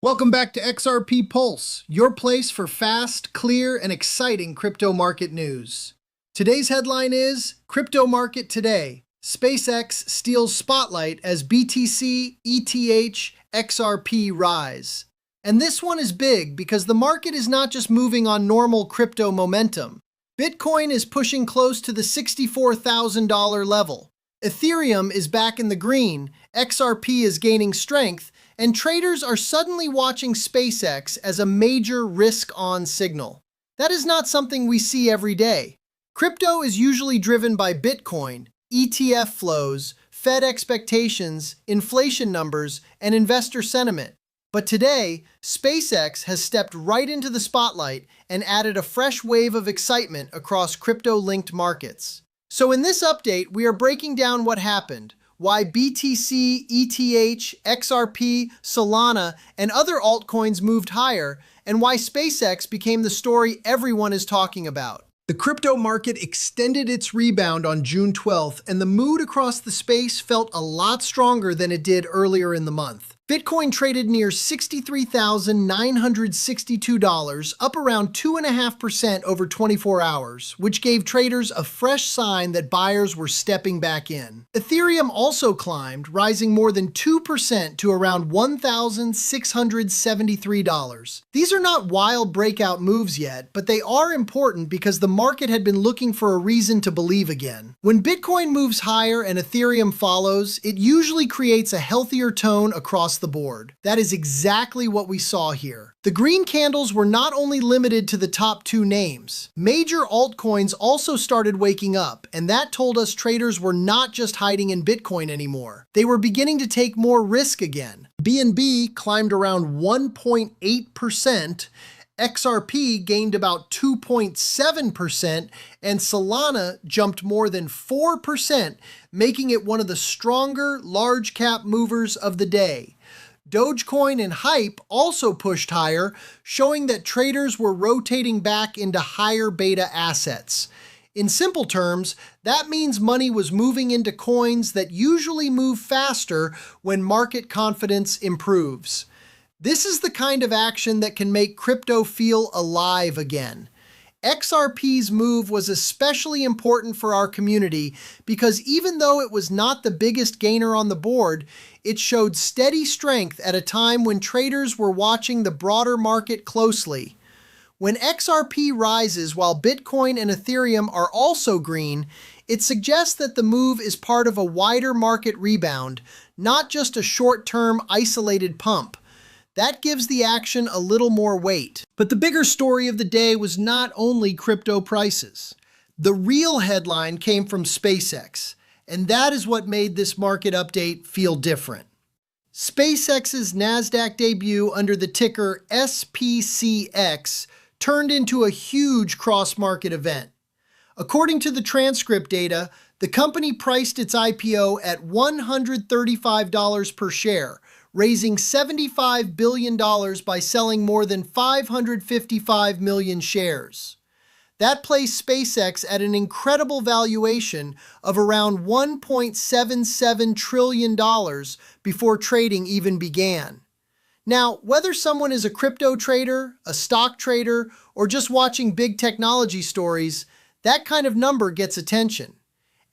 Welcome back to XRP Pulse, your place for fast, clear, and exciting crypto market news. Today's headline is Crypto Market Today. SpaceX steals spotlight as BTC, ETH, XRP rise. And this one is big because the market is not just moving on normal crypto momentum. Bitcoin is pushing close to the $64,000 level. Ethereum is back in the green, XRP is gaining strength, and traders are suddenly watching SpaceX as a major risk-on signal. That is not something we see every day. Crypto is usually driven by Bitcoin, ETF flows, Fed expectations, inflation numbers, and investor sentiment. But today, SpaceX has stepped right into the spotlight and added a fresh wave of excitement across crypto-linked markets. So in this update, we are breaking down what happened, why BTC, ETH, XRP, Solana, and other altcoins moved higher, and why SpaceX became the story everyone is talking about. The crypto market extended its rebound on June 12th, and the mood across the space felt a lot stronger than it did earlier in the month. Bitcoin traded near $63,962, up around 2.5% over 24 hours, which gave traders a fresh sign that buyers were stepping back in. Ethereum also climbed, rising more than 2% to around $1,673. These are not wild breakout moves yet, but they are important because the market had been looking for a reason to believe again. When Bitcoin moves higher and Ethereum follows, it usually creates a healthier tone across the board. That is exactly what we saw here. The green candles were not only limited to the top two names. Major altcoins also started waking up, and that told us traders were not just hiding in Bitcoin anymore. They were beginning to take more risk again. BNB climbed around 1.8%, XRP gained about 2.7%, and Solana jumped more than 4%, making it one of the stronger large cap movers of the day. Dogecoin and Hype also pushed higher, showing that traders were rotating back into higher beta assets. In simple terms, that means money was moving into coins that usually move faster when market confidence improves. This is the kind of action that can make crypto feel alive again. XRP's move was especially important for our community because even though it was not the biggest gainer on the board, it showed steady strength at a time when traders were watching the broader market closely. When XRP rises while Bitcoin and Ethereum are also green, it suggests that the move is part of a wider market rebound, not just a short-term isolated pump. That gives the action a little more weight. But the bigger story of the day was not only crypto prices. The real headline came from SpaceX, and that is what made this market update feel different. SpaceX's Nasdaq debut under the ticker SPCX turned into a huge cross-market event. According to the transcript data, the company priced its IPO at $135 per share, raising $75 billion by selling more than 555 million shares. That placed SpaceX at an incredible valuation of around $1.77 trillion before trading even began. Now, whether someone is a crypto trader, a stock trader, or just watching big technology stories, that kind of number gets attention.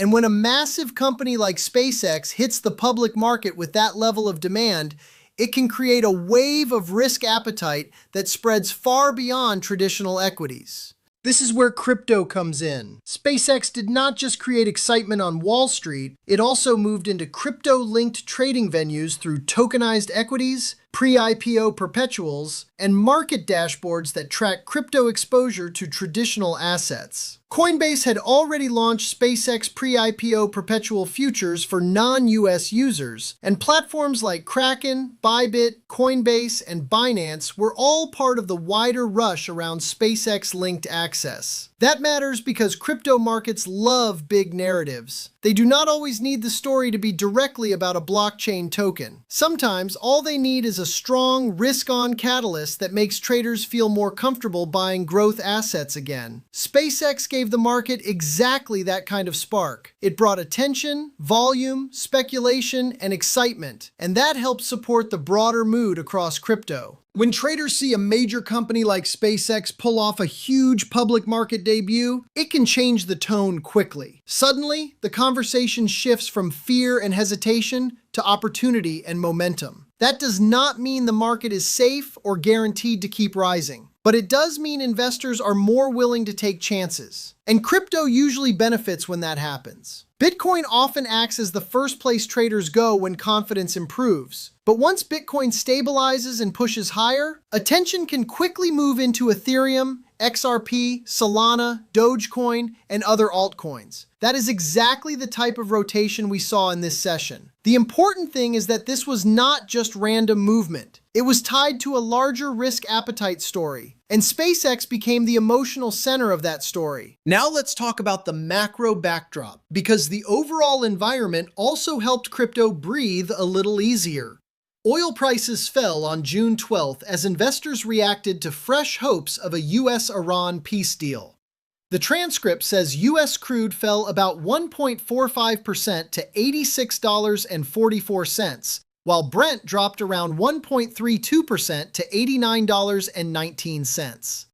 And when a massive company like SpaceX hits the public market with that level of demand, it can create a wave of risk appetite that spreads far beyond traditional equities. This is where crypto comes in. SpaceX did not just create excitement on Wall Street, it also moved into crypto-linked trading venues through tokenized equities, pre-IPO perpetuals, and market dashboards that track crypto exposure to traditional assets. Coinbase had already launched SpaceX pre-IPO perpetual futures for non-US users, and platforms like Kraken, Bybit, Coinbase, and Binance were all part of the wider rush around SpaceX-linked access. That matters because crypto markets love big narratives. They do not always need the story to be directly about a blockchain token. Sometimes all they need is a strong risk-on catalyst that makes traders feel more comfortable buying growth assets again. SpaceX gave gave the market exactly that kind of spark. It brought attention, volume, speculation, and excitement, and that helped support the broader mood across crypto. When traders see a major company like SpaceX pull off a huge public market debut, it can change the tone quickly. Suddenly, the conversation shifts from fear and hesitation to opportunity and momentum. That does not mean the market is safe or guaranteed to keep rising, but it does mean investors are more willing to take chances. And crypto usually benefits when that happens. Bitcoin often acts as the first place traders go when confidence improves. But once Bitcoin stabilizes and pushes higher, attention can quickly move into Ethereum, XRP, Solana, Dogecoin, and other altcoins. That is exactly the type of rotation we saw in this session. The important thing is that this was not just random movement. It was tied to a larger risk appetite story, and SpaceX became the emotional center of that story. Now let's talk about the macro backdrop, because the overall environment also helped crypto breathe a little easier. Oil prices fell on June 12th as investors reacted to fresh hopes of a US-Iran peace deal. The transcript says US crude fell about 1.45% to $86.44, while Brent dropped around 1.32% to $89.19.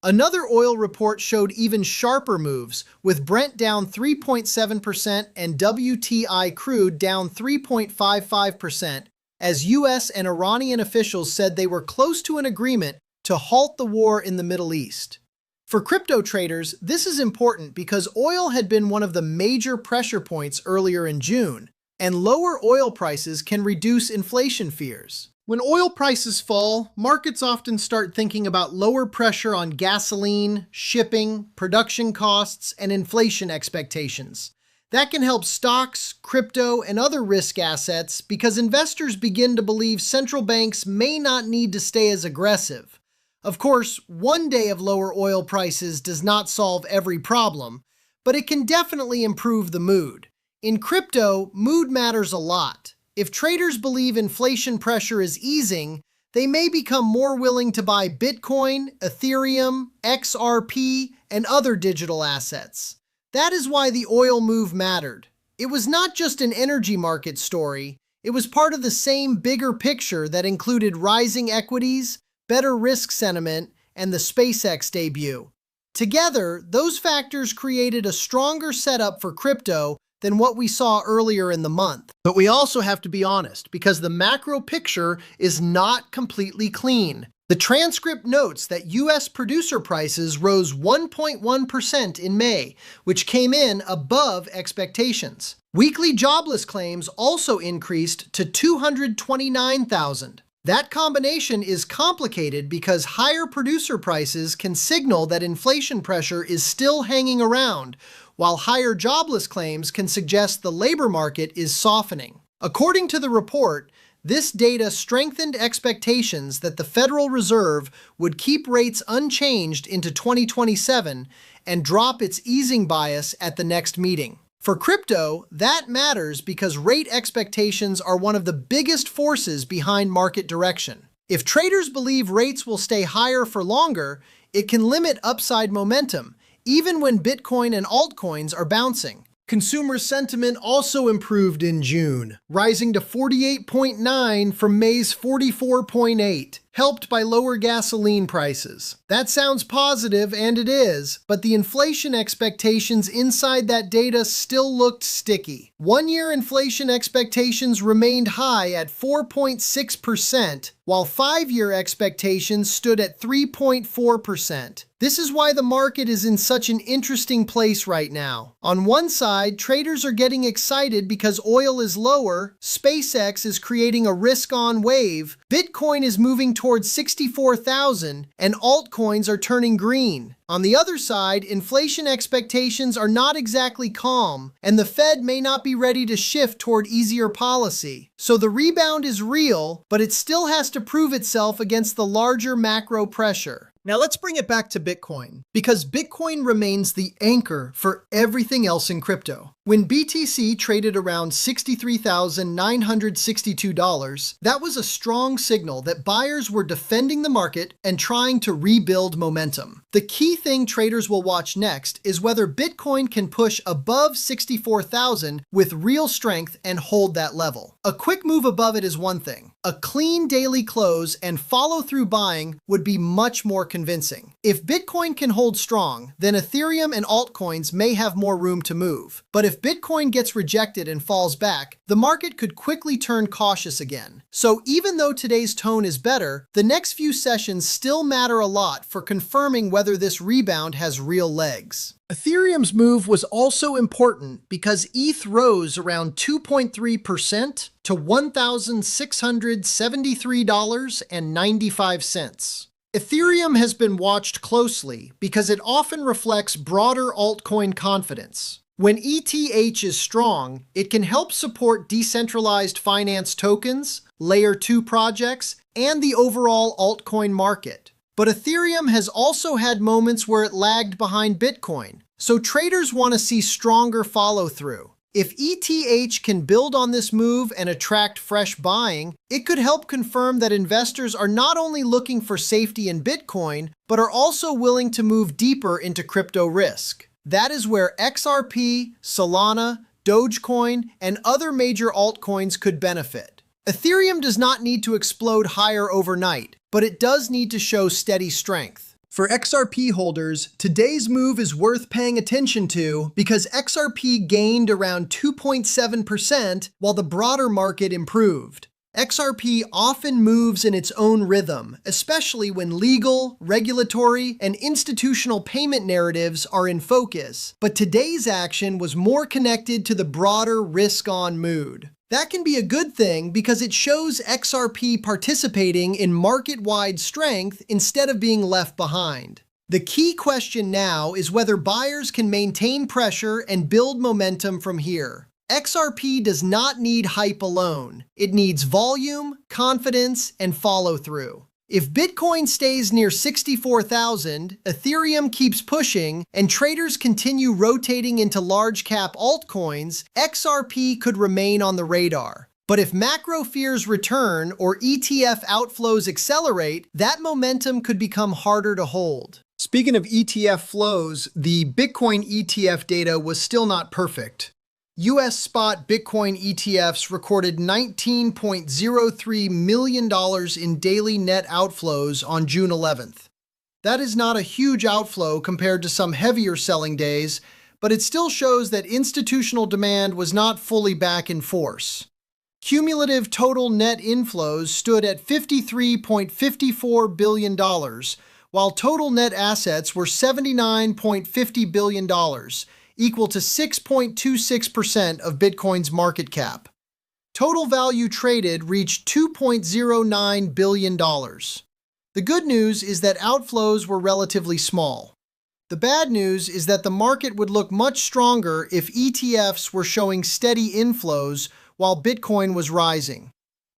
Another oil report showed even sharper moves, with Brent down 3.7% and WTI crude down 3.55%, as US and Iranian officials said they were close to an agreement to halt the war in the Middle East. For crypto traders, this is important because oil had been one of the major pressure points earlier in June, and lower oil prices can reduce inflation fears. When oil prices fall, markets often start thinking about lower pressure on gasoline, shipping, production costs, and inflation expectations. That can help stocks, crypto, and other risk assets because investors begin to believe central banks may not need to stay as aggressive. Of course, one day of lower oil prices does not solve every problem, but it can definitely improve the mood. In crypto, mood matters a lot. If traders believe inflation pressure is easing, they may become more willing to buy Bitcoin, Ethereum, XRP, and other digital assets. That is why the oil move mattered. It was not just an energy market story, it was part of the same bigger picture that included rising equities, better risk sentiment, and the SpaceX debut. Together, those factors created a stronger setup for crypto than what we saw earlier in the month. But we also have to be honest, because the macro picture is not completely clean. The transcript notes that US producer prices rose 1.1% in May, which came in above expectations. Weekly jobless claims also increased to 229,000. That combination is complicated because higher producer prices can signal that inflation pressure is still hanging around, while higher jobless claims can suggest the labor market is softening. According to the report, this data strengthened expectations that the Federal Reserve would keep rates unchanged into 2027 and drop its easing bias at the next meeting. For crypto, that matters because rate expectations are one of the biggest forces behind market direction. If traders believe rates will stay higher for longer, it can limit upside momentum, even when Bitcoin and altcoins are bouncing. Consumer sentiment also improved in June, rising to 48.9 from May's 44.8, helped by lower gasoline prices. That sounds positive, and it is, but the inflation expectations inside that data still looked sticky. One-year inflation expectations remained high at 4.6%, while five-year expectations stood at 3.4%. This is why the market is in such an interesting place right now. On one side, traders are getting excited because oil is lower, SpaceX is creating a risk-on wave, Bitcoin is moving towards 64,000, and altcoins are turning green. On the other side, inflation expectations are not exactly calm, and the Fed may not be ready to shift toward easier policy. So the rebound is real, but it still has to prove itself against the larger macro pressure. Now let's bring it back to Bitcoin, because Bitcoin remains the anchor for everything else in crypto. When BTC traded around $63,962, that was a strong signal that buyers were defending the market and trying to rebuild momentum. The key thing traders will watch next is whether Bitcoin can push above 64,000 with real strength and hold that level. A quick move above it is one thing. A clean daily close and follow-through buying would be much more convincing. If Bitcoin can hold strong, then Ethereum and altcoins may have more room to move. But if Bitcoin gets rejected and falls back, the market could quickly turn cautious again. So even though today's tone is better, the next few sessions still matter a lot for confirming whether this rebound has real legs. Ethereum's move was also important because ETH rose around 2.3% to $1,673.95. Ethereum has been watched closely because it often reflects broader altcoin confidence. When ETH is strong, it can help support decentralized finance tokens, Layer 2 projects, and the overall altcoin market. But Ethereum has also had moments where it lagged behind Bitcoin, so traders want to see stronger follow-through. If ETH can build on this move and attract fresh buying, it could help confirm that investors are not only looking for safety in Bitcoin, but are also willing to move deeper into crypto risk. That is where XRP, Solana, Dogecoin, and other major altcoins could benefit. Ethereum does not need to explode higher overnight, but it does need to show steady strength. For XRP holders, today's move is worth paying attention to because XRP gained around 2.7% while the broader market improved. XRP often moves in its own rhythm, especially when legal, regulatory, and institutional payment narratives are in focus. But today's action was more connected to the broader risk-on mood. That can be a good thing because it shows XRP participating in market-wide strength instead of being left behind. The key question now is whether buyers can maintain pressure and build momentum from here. XRP does not need hype alone. It needs volume, confidence, and follow-through. If Bitcoin stays near 64,000, Ethereum keeps pushing, and traders continue rotating into large-cap altcoins, XRP could remain on the radar. But if macro fears return or ETF outflows accelerate, that momentum could become harder to hold. Speaking of ETF flows, the Bitcoin ETF data was still not perfect. US spot Bitcoin ETFs recorded $19.03 million in daily net outflows on June 11th. That is not a huge outflow compared to some heavier selling days, but it still shows that institutional demand was not fully back in force. Cumulative total net inflows stood at $53.54 billion, while total net assets were $79.50 billion, equal to 6.26% of Bitcoin's market cap. Total value traded reached $2.09 billion. The good news is that outflows were relatively small. The bad news is that the market would look much stronger if ETFs were showing steady inflows while Bitcoin was rising.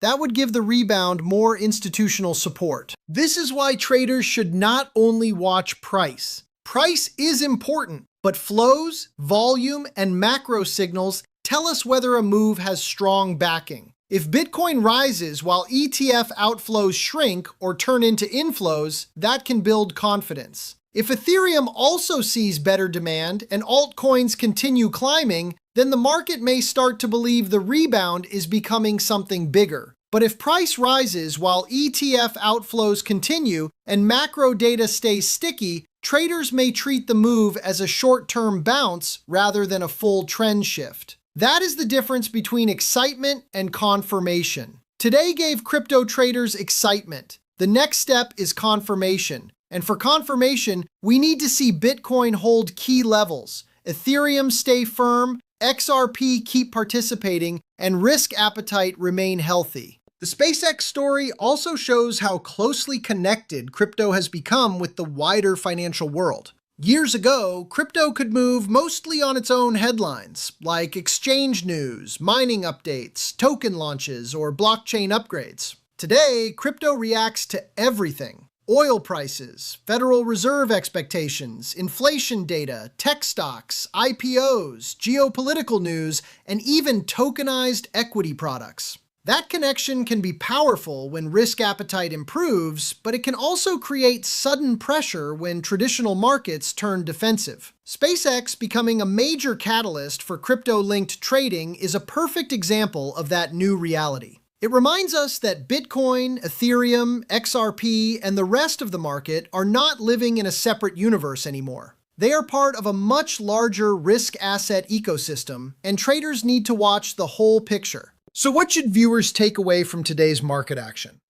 That would give the rebound more institutional support. This is why traders should not only watch price. Price is important, but flows, volume, and macro signals tell us whether a move has strong backing. If Bitcoin rises while ETF outflows shrink or turn into inflows, that can build confidence. If Ethereum also sees better demand and altcoins continue climbing, then the market may start to believe the rebound is becoming something bigger. But if price rises while ETF outflows continue and macro data stays sticky, traders may treat the move as a short-term bounce rather than a full trend shift. That is the difference between excitement and confirmation. Today gave crypto traders excitement. The next step is confirmation. And for confirmation, we need to see Bitcoin hold key levels, Ethereum stay firm, XRP keep participating, and risk appetite remain healthy. The SpaceX story also shows how closely connected crypto has become with the wider financial world. Years ago, crypto could move mostly on its own headlines, like exchange news, mining updates, token launches, or blockchain upgrades. Today, crypto reacts to everything. Oil prices, Federal Reserve expectations, inflation data, tech stocks, IPOs, geopolitical news, and even tokenized equity products. That connection can be powerful when risk appetite improves, but it can also create sudden pressure when traditional markets turn defensive. SpaceX becoming a major catalyst for crypto-linked trading is a perfect example of that new reality. It reminds us that Bitcoin, Ethereum, XRP, and the rest of the market are not living in a separate universe anymore. They are part of a much larger risk asset ecosystem, and traders need to watch the whole picture. So what should viewers take away from today's market action?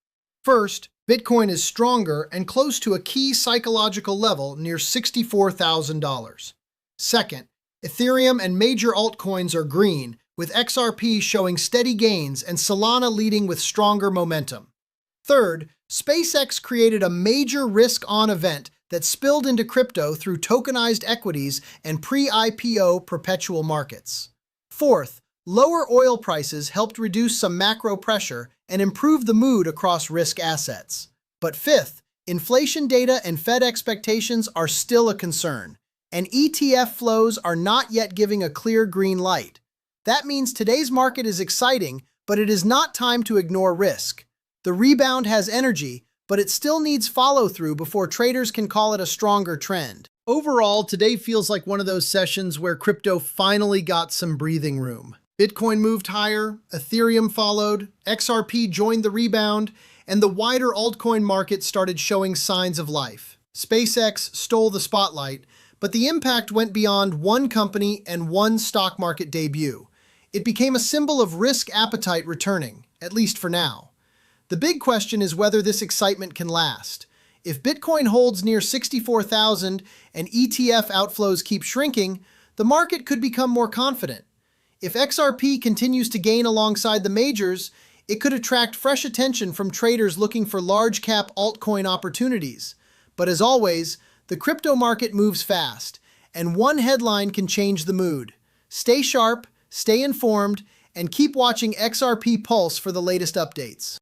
First, Bitcoin is stronger and close to a key psychological level near $64,000. Second, Ethereum and major altcoins are green, with XRP showing steady gains and Solana leading with stronger momentum. Third, SpaceX created a major risk-on event that spilled into crypto through tokenized equities and pre-IPO perpetual markets. Fourth, lower oil prices helped reduce some macro pressure and improve the mood across risk assets. But fifth, inflation data and Fed expectations are still a concern, and ETF flows are not yet giving a clear green light. That means today's market is exciting, but it is not time to ignore risk. The rebound has energy, but it still needs follow-through before traders can call it a stronger trend. Overall, today feels like one of those sessions where crypto finally got some breathing room. Bitcoin moved higher, Ethereum followed, XRP joined the rebound, and the wider altcoin market started showing signs of life. SpaceX stole the spotlight, but the impact went beyond one company and one stock market debut. It became a symbol of risk appetite returning, at least for now. The big question is whether this excitement can last. If Bitcoin holds near 64,000 and ETF outflows keep shrinking, the market could become more confident. If XRP continues to gain alongside the majors, it could attract fresh attention from traders looking for large-cap altcoin opportunities. But as always, the crypto market moves fast, and one headline can change the mood. Stay sharp, stay informed, and keep watching XRP Pulse for the latest updates.